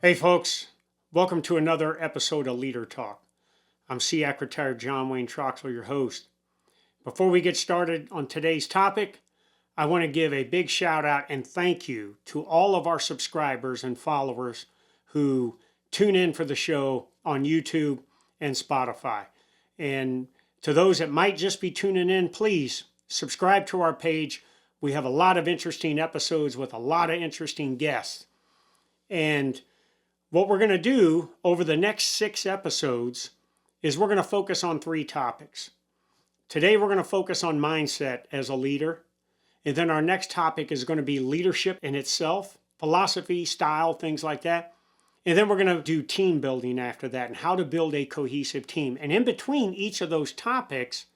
Hey folks, welcome to another episode of Leader Talk. I'm SEAC retired John Wayne Troxell, your host. Before we get started on today's topic, I want to give a big shout out and thank you to all of our subscribers and followers who tune in for the show on YouTube and Spotify. And to those that might just be tuning in, please subscribe to our page. We have a lot of interesting episodes with a lot of interesting guests. And what we're going to do over the next 6 episodes is we're going to focus on 3 topics. Today we're going to focus on mindset as a leader. And then our next topic is going to be leadership in itself, philosophy, style, things like that. And then we're going to do team building after that and how to build a cohesive team. And in between each of those topics,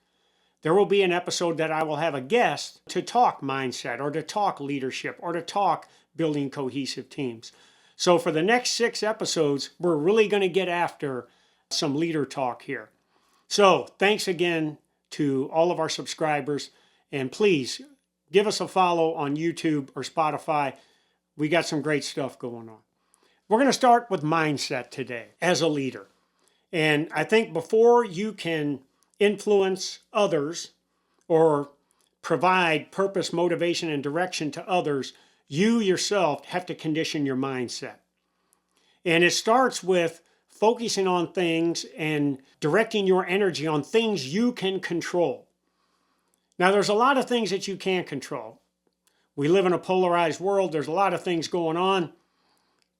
there will be an episode that I will have a guest to talk mindset or to talk leadership or to talk building cohesive teams. So for the next 6 episodes, we're really going to get after some leader talk here. So thanks again to all of our subscribers. And please give us a follow on YouTube or Spotify. We got some great stuff going on. We're going to start with mindset today as a leader. And I think before you can influence others or provide purpose, motivation, and direction to others, you yourself have to condition your mindset. And it starts with focusing on things and directing your energy on things you can control. Now, there's a lot of things that you can't control. We live in a polarized world. There's a lot of things going on.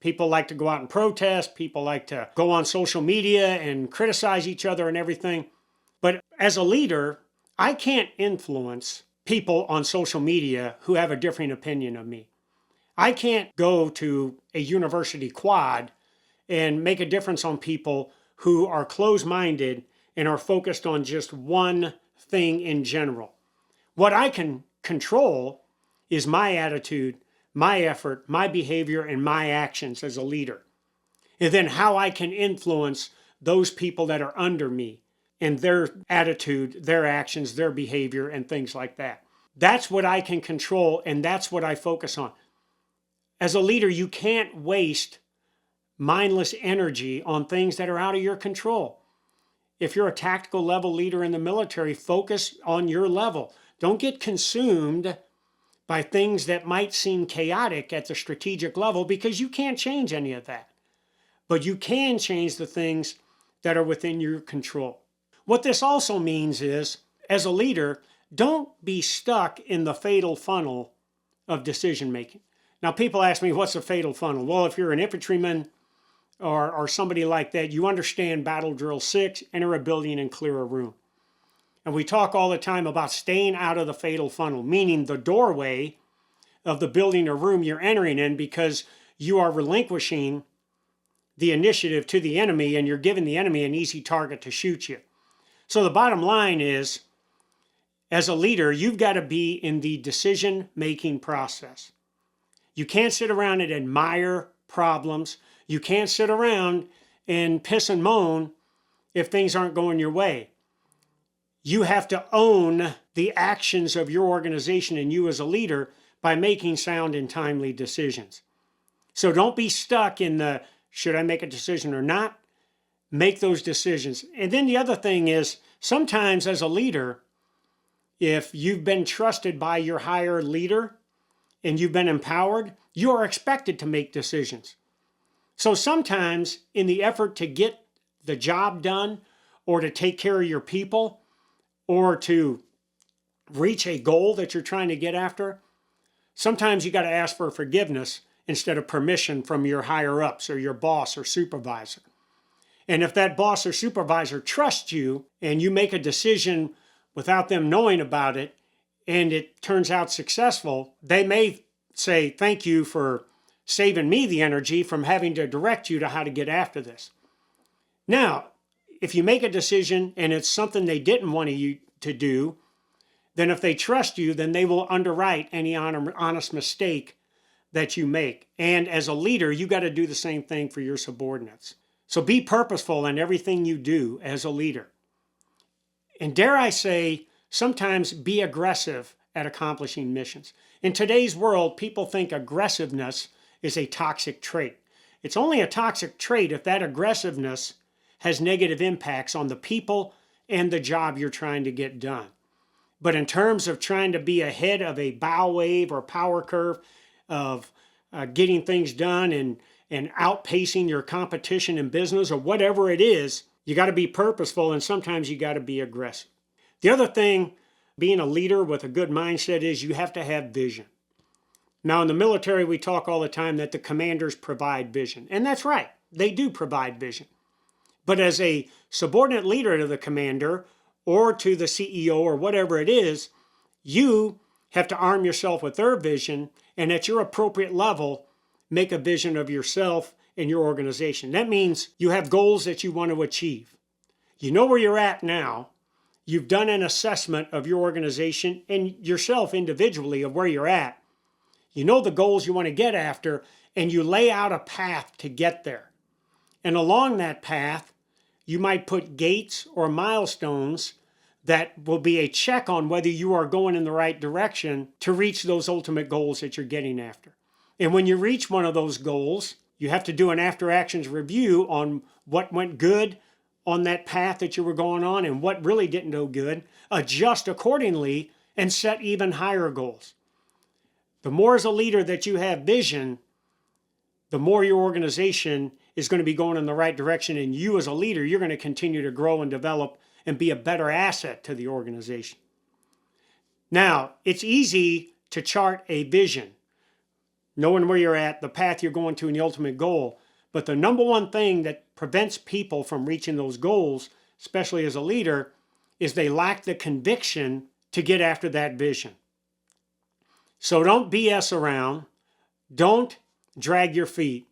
People like to go out and protest. People like to go on social media and criticize each other and everything. But as a leader, I can't influence people on social media who have a different opinion of me. I can't go to a university quad and make a difference on people who are closed-minded and are focused on just one thing in general. What I can control is my attitude, my effort, my behavior, and my actions as a leader. And then how I can influence those people that are under me and their attitude, their actions, their behavior, and things like that. That's what I can control, and that's what I focus on. As a leader, you can't waste mindless energy on things that are out of your control. If you're a tactical level leader in the military, focus on your level. Don't get consumed by things that might seem chaotic at the strategic level because you can't change any of that. But you can change the things that are within your control. What this also means is, as a leader, don't be stuck in the fatal funnel of decision making. Now, people ask me, what's a fatal funnel? Well, if you're an infantryman or somebody like that, you understand Battle Drill 6, enter a building and clear a room. And we talk all the time about staying out of the fatal funnel, meaning the doorway of the building or room you're entering in, because you are relinquishing the initiative to the enemy and you're giving the enemy an easy target to shoot you. So the bottom line is, as a leader, you've got to be in the decision-making process. You can't sit around and admire problems. You can't sit around and piss and moan if things aren't going your way. You have to own the actions of your organization and you as a leader by making sound and timely decisions. So don't be stuck in the, should I make a decision or not? Make those decisions. And then the other thing is, sometimes as a leader, if you've been trusted by your higher leader and you've been empowered, you are expected to make decisions. So sometimes in the effort to get the job done or to take care of your people or to reach a goal that you're trying to get after, sometimes you got to ask for forgiveness instead of permission from your higher ups or your boss or supervisor. And if that boss or supervisor trusts you and you make a decision without them knowing about it and it turns out successful, they may say, thank you for saving me the energy from having to direct you to how to get after this. Now, if you make a decision and it's something they didn't want you to do, then if they trust you, then they will underwrite any honest mistake that you make. And as a leader, you got to do the same thing for your subordinates. So be purposeful in everything you do as a leader. And dare I say, sometimes be aggressive at accomplishing missions. In today's world, people think aggressiveness is a toxic trait. It's only a toxic trait if that aggressiveness has negative impacts on the people and the job you're trying to get done. But in terms of trying to be ahead of a bow wave or power curve of getting things done and outpacing your competition in business or whatever it is, you got to be purposeful, and sometimes you got to be aggressive. The other thing, being a leader with a good mindset, is you have to have vision. Now, in the military, we talk all the time that the commanders provide vision. And that's right, they do provide vision. But as a subordinate leader to the commander or to the CEO or whatever it is, you have to arm yourself with their vision, and at your appropriate level, make a vision of yourself and your organization. That means you have goals that you want to achieve. You know where you're at now. You've done an assessment of your organization and yourself individually of where you're at. You know the goals you want to get after, and you lay out a path to get there. And along that path, you might put gates or milestones that will be a check on whether you are going in the right direction to reach those ultimate goals that you're getting after. And when you reach one of those goals, you have to do an after actions review on what went good on that path that you were going on and what really didn't go good, adjust accordingly, and set even higher goals. The more as a leader that you have vision, the more your organization is going to be going in the right direction, and you as a leader, you're going to continue to grow and develop and be a better asset to the organization. Now, it's easy to chart a vision, knowing where you're at, the path you're going to, and the ultimate goal. But the number one thing that prevents people from reaching those goals, especially as a leader, is they lack the conviction to get after that vision. So don't BS around. Don't drag your feet.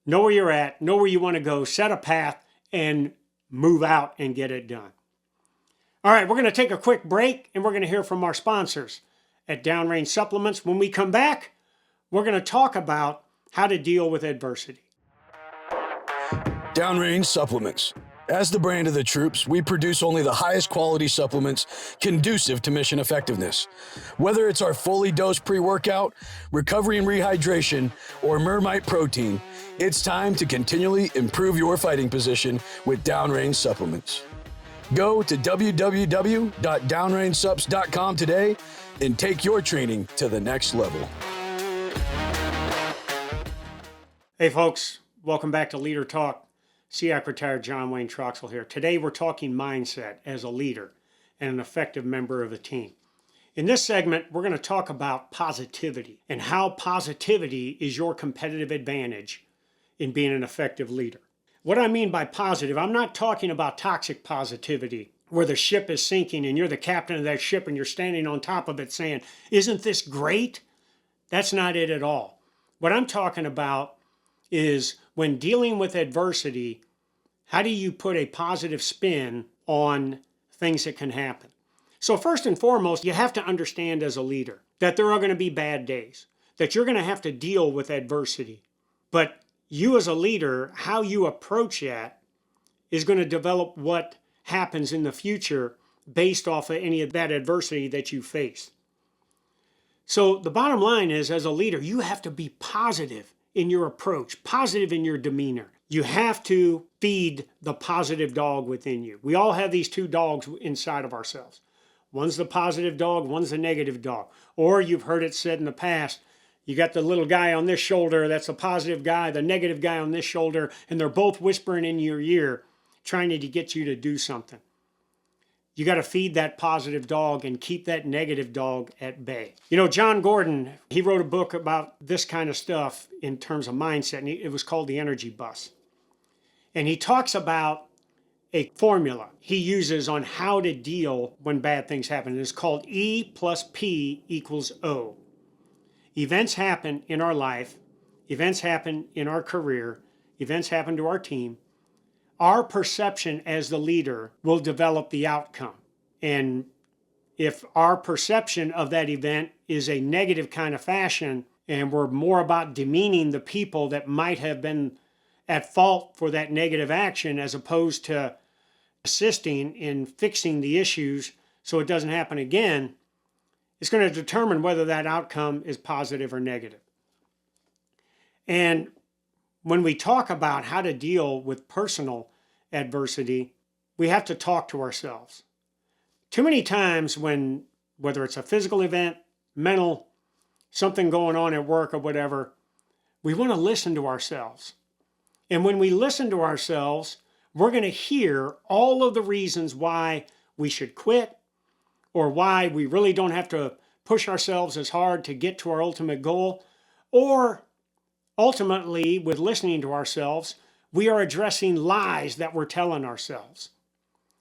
Know where you're at, know where you want to go, set a path, and move out and get it done. All right, we're going to take a quick break, and we're going to hear from our sponsors at Downrange Supplements. When we come back, we're going to talk about how to deal with adversity. Downrange Supplements. As the brand of the troops, we produce only the highest quality supplements conducive to mission effectiveness. Whether it's our fully dosed pre-workout, recovery and rehydration, or Mermite protein, it's time to continually improve your fighting position with Downrange Supplements. Go to www.downrangesups.com today and take your training to the next level. Hey folks, welcome back to Leader Talk. SEAC retired John Wayne Troxell here. Today we're talking mindset as a leader and an effective member of a team. In this segment, we're going to talk about positivity and how positivity is your competitive advantage in being an effective leader. What I mean by positive, I'm not talking about toxic positivity where the ship is sinking and you're the captain of that ship and you're standing on top of it saying, "Isn't this great?" That's not it at all. What I'm talking about is when dealing with adversity, how do you put a positive spin on things that can happen? So first and foremost, you have to understand as a leader that there are going to be bad days, that you're going to have to deal with adversity. But you as a leader, how you approach that is going to develop what happens in the future based off of any of that adversity that you face. So the bottom line is, as a leader, you have to be positive in your approach, positive in your demeanor. You have to feed the positive dog within you. We all have these two dogs inside of ourselves. One's the positive dog, one's the negative dog. Or you've heard it said in the past, you got the little guy on this shoulder, that's the positive guy, the negative guy on this shoulder, and they're both whispering in your ear, trying to get you to do something. You got to feed that positive dog and keep that negative dog at bay. You know, John Gordon, he wrote a book about this kind of stuff in terms of mindset, and it was called The Energy Bus. And he talks about a formula he uses on how to deal when bad things happen. It's called E plus P equals O. Events happen in our life, events happen in our career, events happen to our team. Our perception as the leader will develop the outcome. And if our perception of that event is a negative kind of fashion, and we're more about demeaning the people that might have been at fault for that negative action as opposed to assisting in fixing the issues so it doesn't happen again, it's going to determine whether that outcome is positive or negative. And when we talk about how to deal with personal adversity, we have to talk to ourselves. Too many times whether it's a physical event, mental, something going on at work or whatever, we want to listen to ourselves. And when we listen to ourselves, we're going to hear all of the reasons why we should quit, or why we really don't have to push ourselves as hard to get to our ultimate goal. Or ultimately, with listening to ourselves, we are addressing lies that we're telling ourselves.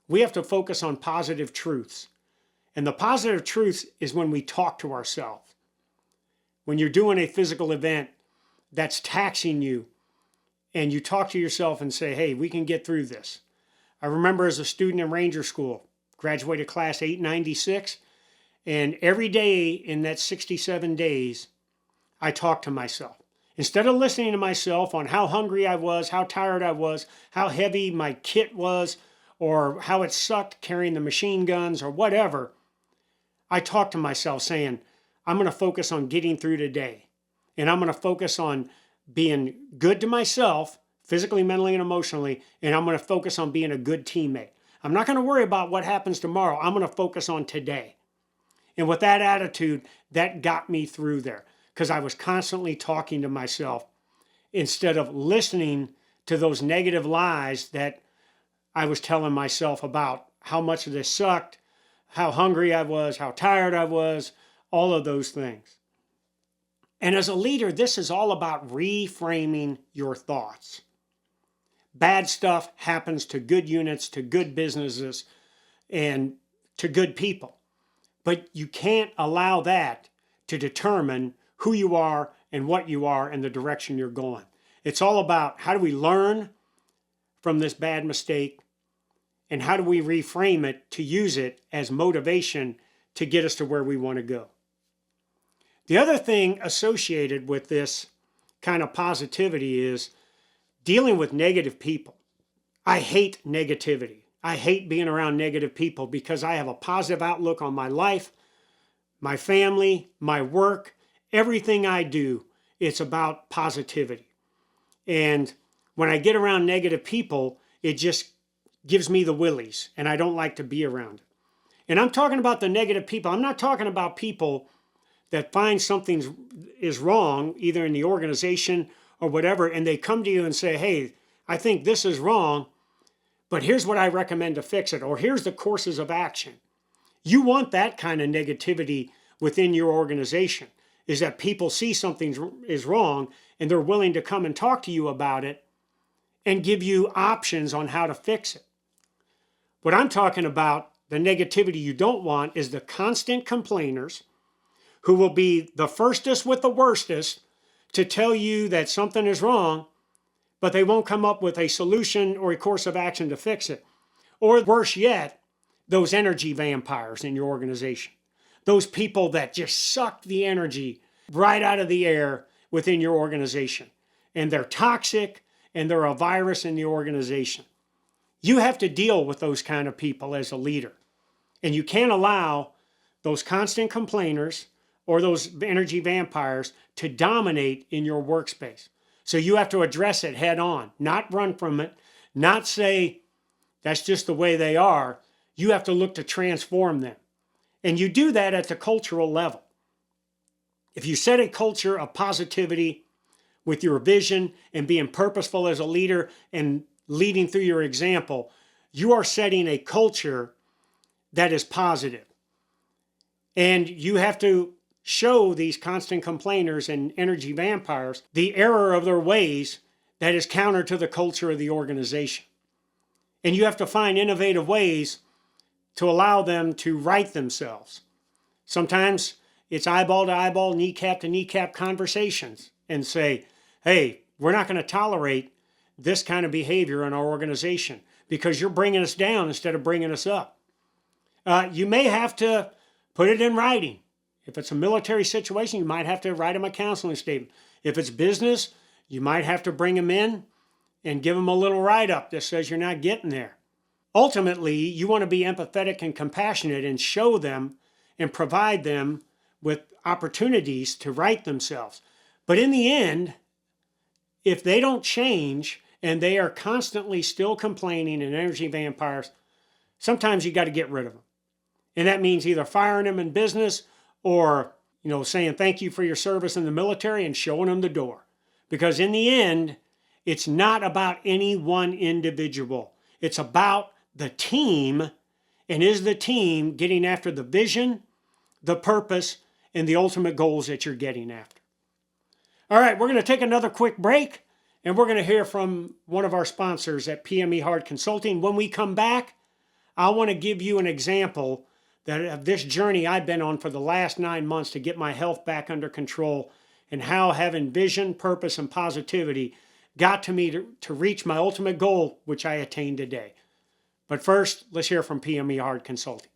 We have to focus on positive truths. And the positive truth is when we talk to ourselves. When you're doing a physical event that's taxing you, and you talk to yourself and say, hey, we can get through this. I remember as a student in Ranger School, graduated class 896, and every day in that 67 days, I talked to myself. Instead of listening to myself on how hungry I was, how tired I was, how heavy my kit was, or how it sucked carrying the machine guns or whatever, I talked to myself saying, I'm going to focus on getting through today. And I'm going to focus on being good to myself, physically, mentally, and emotionally, and I'm going to focus on being a good teammate. I'm not going to worry about what happens tomorrow. I'm going to focus on today. And with that attitude, that got me through there because I was constantly talking to myself instead of listening to those negative lies that I was telling myself about how much of this sucked, how hungry I was, how tired I was, all of those things. And as a leader, this is all about reframing your thoughts. Bad stuff happens to good units, to good businesses, and to good people. But you can't allow that to determine who you are and what you are and the direction you're going. It's all about how do we learn from this bad mistake and how do we reframe it to use it as motivation to get us to where we want to go. The other thing associated with this kind of positivity is dealing with negative people. I hate negativity. I hate being around negative people because I have a positive outlook on my life, my family, my work, everything I do. It's about positivity. And when I get around negative people, it just gives me the willies, and I don't like to be around it. And I'm talking about the negative people. I'm not talking about people that find something is wrong, either in the organization or whatever, and they come to you and say, hey, I think this is wrong, but here's what I recommend to fix it, or here's the courses of action. You want that kind of negativity within your organization, is that people see something is wrong and they're willing to come and talk to you about it and give you options on how to fix it. What I'm talking about, the negativity you don't want, is the constant complainers who will be the firstest with the worstest to tell you that something is wrong, but they won't come up with a solution or a course of action to fix it. Or worse yet, those energy vampires in your organization. Those people that just suck the energy right out of the air within your organization. And they're toxic and they're a virus in the organization. You have to deal with those kind of people as a leader. And you can't allow those constant complainers or those energy vampires to dominate in your workspace. So you have to address it head on, not run from it, not say that's just the way they are. You have to look to transform them. And you do that at the cultural level. If you set a culture of positivity with your vision and being purposeful as a leader and leading through your example, you are setting a culture that is positive. And you have to show these constant complainers and energy vampires the error of their ways that is counter to the culture of the organization. And you have to find innovative ways to allow them to right themselves. Sometimes it's eyeball to eyeball, kneecap to kneecap conversations and say, hey, we're not going to tolerate this kind of behavior in our organization because you're bringing us down instead of bringing us up. You may have to put it in writing. If it's a military situation, you might have to write them a counseling statement. If it's business, you might have to bring them in and give them a little write-up that says you're not getting there. Ultimately, you want to be empathetic and compassionate and show them and provide them with opportunities to right themselves. But in the end, if they don't change and they are constantly still complaining and energy vampires, sometimes you got to get rid of them. And that means either firing them in business or, saying thank you for your service in the military and showing them the door. Because in the end, it's not about any one individual. It's about the team, and is the team getting after the vision, the purpose, and the ultimate goals that you're getting after. All right, we're going to take another quick break, and we're going to hear from one of our sponsors at PME Hard Consulting. When we come back, I want to give you an example of this journey I've been on for the last 9 months to get my health back under control, and how having vision, purpose, and positivity got to me to reach my ultimate goal, which I attained today. But first, let's hear from PME Hard Consulting.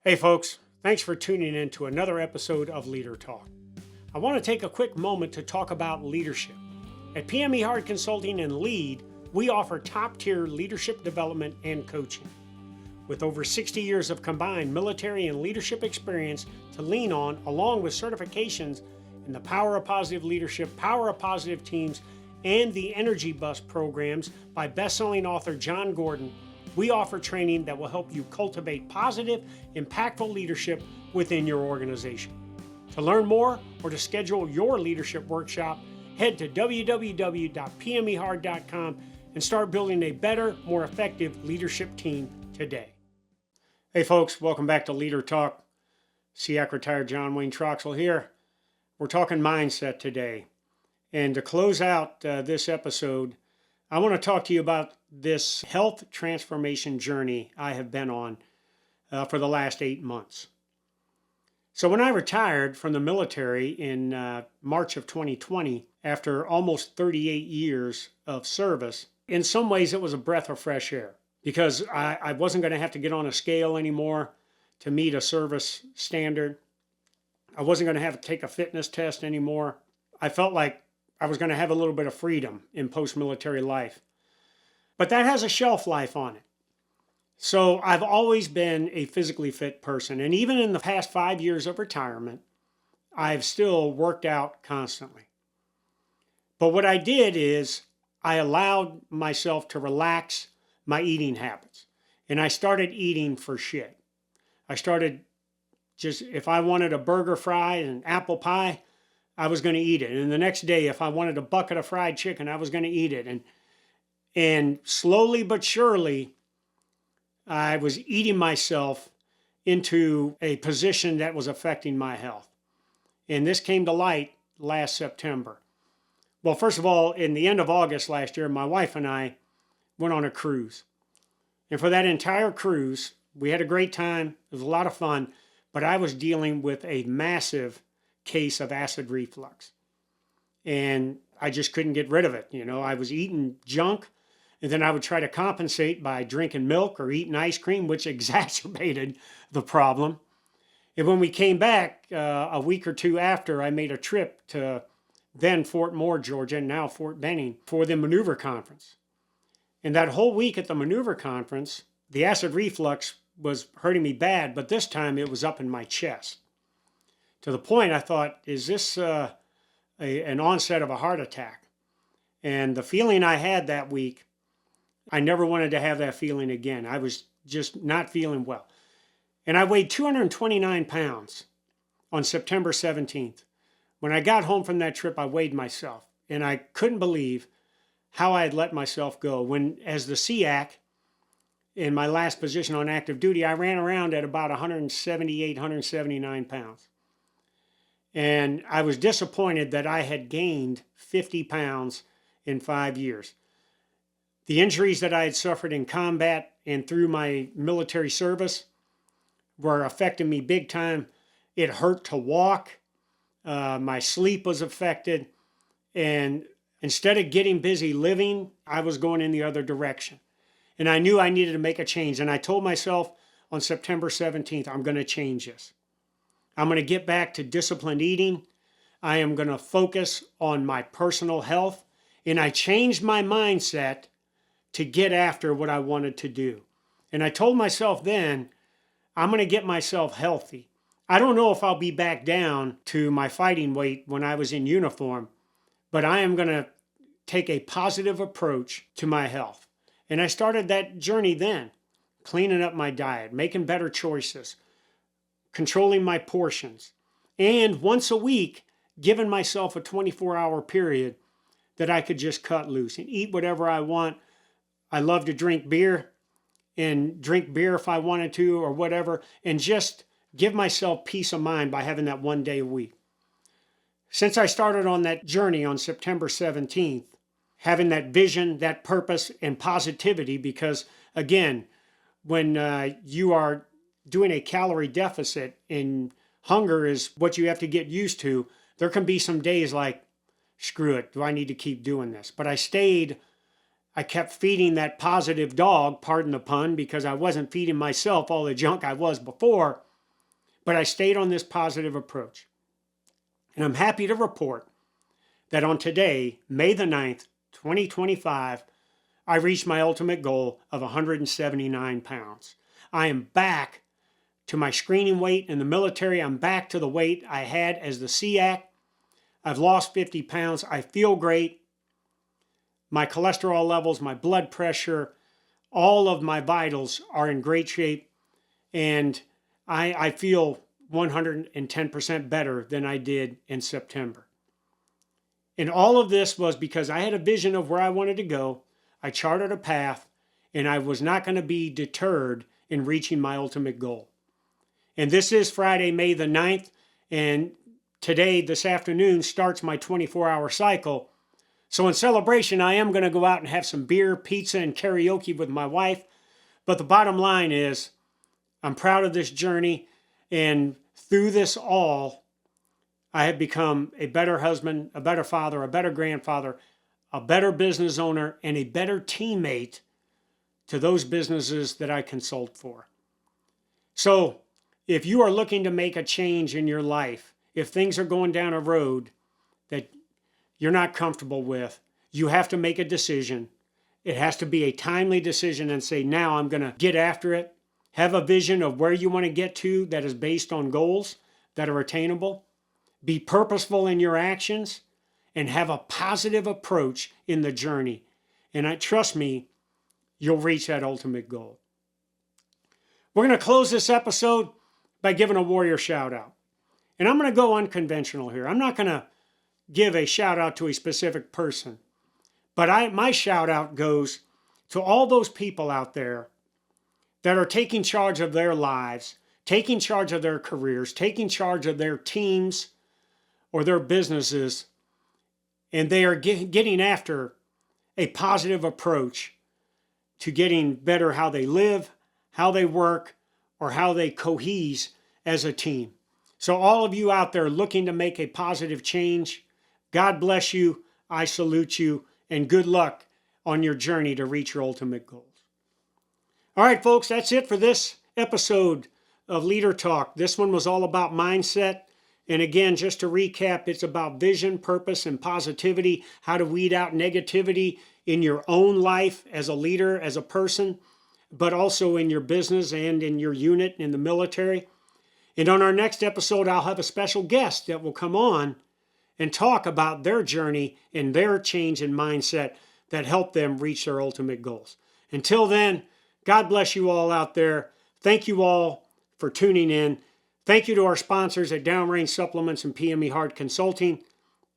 Hey folks, thanks for tuning in to another episode of Leader Talk. I want to take a quick moment to talk about leadership. At PME Hard Consulting and Lead, we offer top-tier leadership development and coaching. With over 60 years of combined military and leadership experience to lean on, along with certifications in the Power of Positive Leadership, Power of Positive Teams, and the Energy Bus programs by best-selling author John Gordon, we offer training that will help you cultivate positive, impactful leadership within your organization. To learn more or to schedule your leadership workshop, head to www.pmehard.com and start building a better, more effective leadership team today. Hey folks, welcome back to Leader Talk. SEAC retired John Wayne Troxell here. We're talking mindset today. And to close out this episode, I want to talk to you about this health transformation journey I have been on for the last 8 months. So when I retired from the military in March of 2020, after almost 38 years of service, in some ways it was a breath of fresh air, because I wasn't going to have to get on a scale anymore to meet a service standard. I wasn't going to have to take a fitness test anymore. I felt like I was going to have a little bit of freedom in post-military life. But that has a shelf life on it. So I've always been a physically fit person. And even in the past 5 years of retirement, I've still worked out constantly. But what I did is I allowed myself to relax my eating habits. And I started eating for shit. I started just, if I wanted a burger, fry, and apple pie, I was going to eat it. And the next day, if I wanted a bucket of fried chicken, I was going to eat it. And slowly but surely, I was eating myself into a position that was affecting my health. And this came to light last September. Well, first of all, in the end of August last year, my wife and I went on a cruise. And for that entire cruise, we had a great time. It was a lot of fun. But I was dealing with a massive case of acid reflux. And I just couldn't get rid of it. I was eating junk, and then I would try to compensate by drinking milk or eating ice cream, which exacerbated the problem. And when we came back a week or two after, I made a trip to then Fort Moore, Georgia, and now Fort Benning for the maneuver conference. And that whole week at the maneuver conference, the acid reflux was hurting me bad, but this time it was up in my chest. To the point I thought, is this an onset of a heart attack? And the feeling I had that week, I never wanted to have that feeling again. I was just not feeling well. And I weighed 229 pounds on September 17th. When I got home from that trip, I weighed myself. And I couldn't believe how I had let myself go. When, as the SEAC, in my last position on active duty, I ran around at about 178, 179 pounds. And I was disappointed that I had gained 50 pounds in 5 years. The injuries that I had suffered in combat and through my military service were affecting me big time. It hurt to walk. My sleep was affected. And instead of getting busy living, I was going in the other direction. And I knew I needed to make a change. And I told myself on September 17th, I'm going to change this. I'm going to get back to disciplined eating. I am going to focus on my personal health. And I changed my mindset to get after what I wanted to do. And I told myself then, I'm going to get myself healthy. I don't know if I'll be back down to my fighting weight when I was in uniform, but I am going to take a positive approach to my health. And I started that journey then, cleaning up my diet, making better choices, controlling my portions, and once a week, giving myself a 24-hour period that I could just cut loose and eat whatever I want. I love to drink beer and drink beer if I wanted to or whatever, and just give myself peace of mind by having that one day a week. Since I started on that journey on September 17th, having that vision, that purpose, and positivity, because again, when you are doing a calorie deficit and hunger is what you have to get used to, there can be some days like, screw it, do I need to keep doing this? But I kept feeding that positive dog, pardon the pun, because I wasn't feeding myself all the junk I was before, but I stayed on this positive approach. And I'm happy to report that on today, May the 9th, 2025, I reached my ultimate goal of 179 pounds. I am back to my screening weight in the military. I'm back to the weight I had as the SEAC. I've lost 50 pounds. I feel great. My cholesterol levels, my blood pressure, all of my vitals are in great shape. And I feel 110% better than I did in September. And all of this was because I had a vision of where I wanted to go. I charted a path, and I was not going to be deterred in reaching my ultimate goal. And this is Friday, May the 9th, and today, this afternoon, starts my 24-hour cycle. So in celebration, I am going to go out and have some beer, pizza, and karaoke with my wife. But the bottom line is, I'm proud of this journey, and through this all, I have become a better husband, a better father, a better grandfather, a better business owner, and a better teammate to those businesses that I consult for. So if you are looking to make a change in your life, if things are going down a road that you're not comfortable with, you have to make a decision. It has to be a timely decision and say, now I'm going to get after it. Have a vision of where you want to get to that is based on goals that are attainable. Be purposeful in your actions and have a positive approach in the journey. And trust me, you'll reach that ultimate goal. We're going to close this episode by giving a warrior shout out. And I'm going to go unconventional here. I'm not going to give a shout out to a specific person. But my shout out goes to all those people out there that are taking charge of their lives, taking charge of their careers, taking charge of their teams or their businesses, and they are getting after a positive approach to getting better how they live, how they work, or how they cohese as a team. So all of you out there looking to make a positive change, God bless you, I salute you, and good luck on your journey to reach your ultimate goals. All right, folks, that's it for this episode of Leader Talk. This one was all about mindset. And again, just to recap, it's about vision, purpose, and positivity, how to weed out negativity in your own life as a leader, as a person, but also in your business and in your unit in the military. And on our next episode, I'll have a special guest that will come on and talk about their journey and their change in mindset that helped them reach their ultimate goals. Until then, God bless you all out there. Thank you all for tuning in. Thank you to our sponsors at Downrange Supplements and PME Hard Consulting.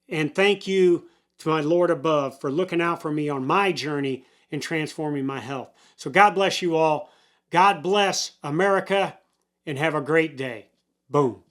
And thank you to my Lord above for looking out for me on my journey in transforming my health. So God bless you all. God bless America, and have a great day. Boom.